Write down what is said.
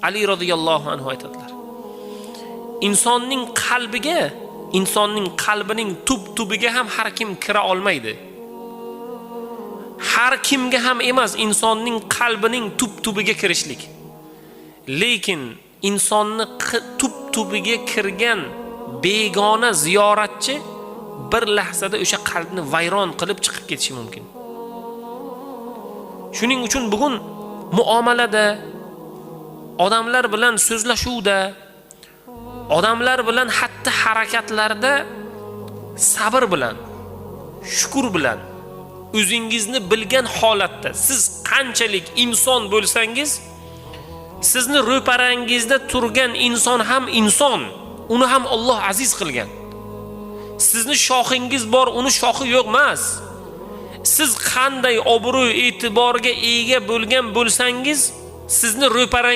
Ali radhiyallohu anhu aytadilar. Insonning qalbining tub-tubiga ham har kim kira olmaydi. Har kimga ham emas insonning qalbining tub-tubiga kirishlik. Lekin insonni tub-tubiga kirgan begona ziyoratchi bir lahzada o'sha qalbni vayron qilib chiqib ketishi mumkin. Shuning uchun bugun muomalada, odamlar bilan so'zlashuvda, odamlar bilan xatti harakatlarda sabr bilan, shukr bilan, o'zingizni bilgan holatda siz qanchalik inson bo'lsangiz, sizni ro'parangizda turgan inson ham inson, uni ham Alloh aziz qilgan. Sizni shoxingiz bor, uni shoxi yo'q emas. Siz qanday obro' e'tiborga ega bo'lgan bo'lsangiz, sizni ro'parangizda